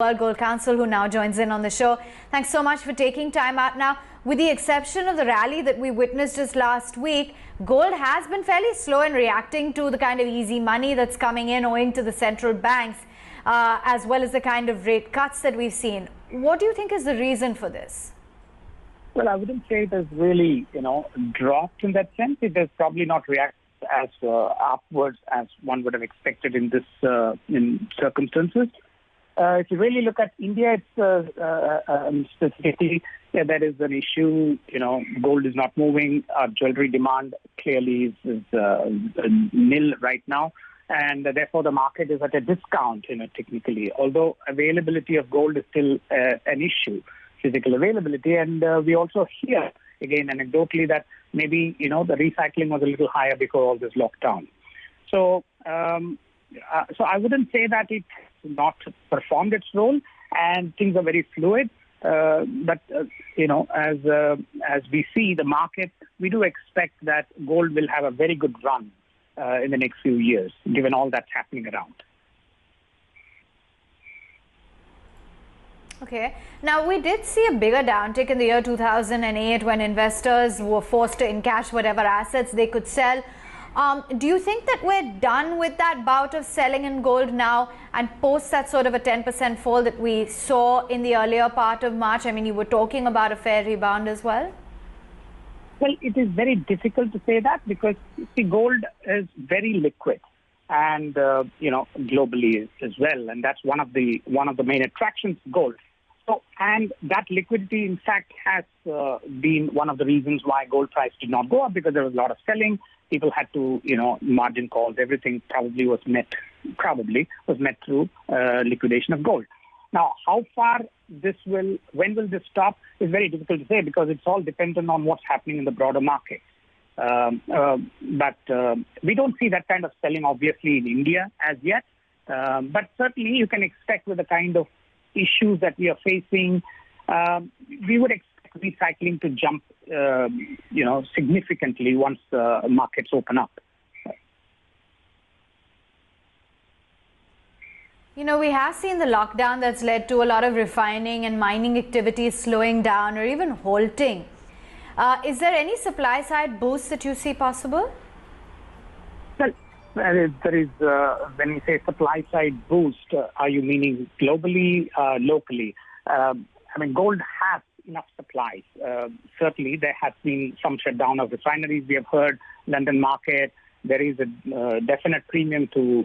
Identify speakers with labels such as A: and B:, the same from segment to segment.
A: World Gold Council, who now joins in on the show. Thanks so much for taking time out. Now, with the exception of the rally that we witnessed just last week, gold has been fairly slow in reacting to the kind of easy money that's coming in owing to the central banks, as well as the kind of rate cuts that we've seen. What do you think is the reason for this?
B: Well, I wouldn't say it has really, dropped in that sense. It has probably not reacted as upwards as one would have expected in this in circumstances. If you really look at India, it's specifically there is an issue. Gold is not moving. Our jewelry demand clearly is nil right now, and therefore the market is at a discount. Technically, although availability of gold is still an issue, physical availability, and we also hear again anecdotally that maybe the recycling was a little higher before all this lockdown. So I wouldn't say that it not performed its role, and things are very fluid. But as we see the market, we do expect that gold will have a very good run in the next few years, given all that's happening around.
A: Okay. Now, we did see a bigger downtick in the year 2008 when investors were forced to encash whatever assets they could sell. Do you think that we're done with that bout of selling in gold now, and post that sort of a 10% fall that we saw in the earlier part of March? I mean, you were talking about a fair rebound as well.
B: Well, it is very difficult to say that because gold is very liquid, and globally as well, and that's one of the main attractions of gold. So, and that liquidity, in fact, has been one of the reasons why gold price did not go up, because there was a lot of selling. People had to, margin calls. Everything probably was met through liquidation of gold. Now, how far when will this stop is very difficult to say, because it's all dependent on what's happening in the broader market. But we don't see that kind of selling, obviously, in India as yet. But certainly you can expect, with the kind of issues that we are facing, we would expect recycling to jump, significantly once markets open up.
A: We have seen the lockdown that's led to a lot of refining and mining activities slowing down or even halting. Is there any supply side boost that you see possible?
B: Well, there is when you say supply side boost, are you meaning globally, locally? Gold has enough supplies. Certainly, there has been some shutdown of refineries. We have heard London market. There is a definite premium to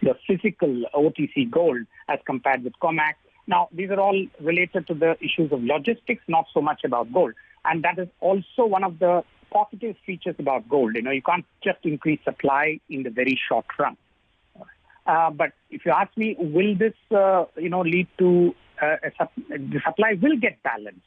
B: the physical OTC gold as compared with COMEX. Now, these are all related to the issues of logistics, not so much about gold. And that is also one of the positive features about gold. You can't just increase supply in the very short run. But if you ask me, will this lead to the supply will get balanced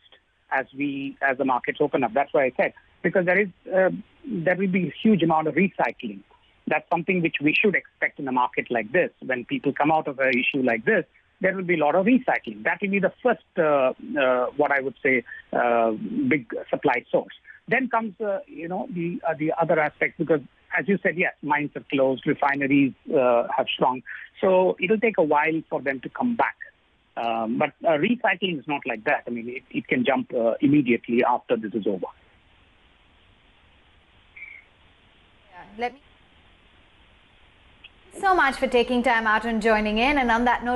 B: as the markets open up? That's why I said, because there will be a huge amount of recycling. That's something which we should expect in a market like this. When people come out of an issue like this, there will be a lot of recycling. That will be the first, what I would say, big supply source. Then comes, the other aspect, because as you said, yes, mines have closed, refineries have shrunk. So it'll take a while for them to come back. But recycling is not like that. It can jump immediately after this is over.
A: Thank you so much for taking time out and joining in. And on that note,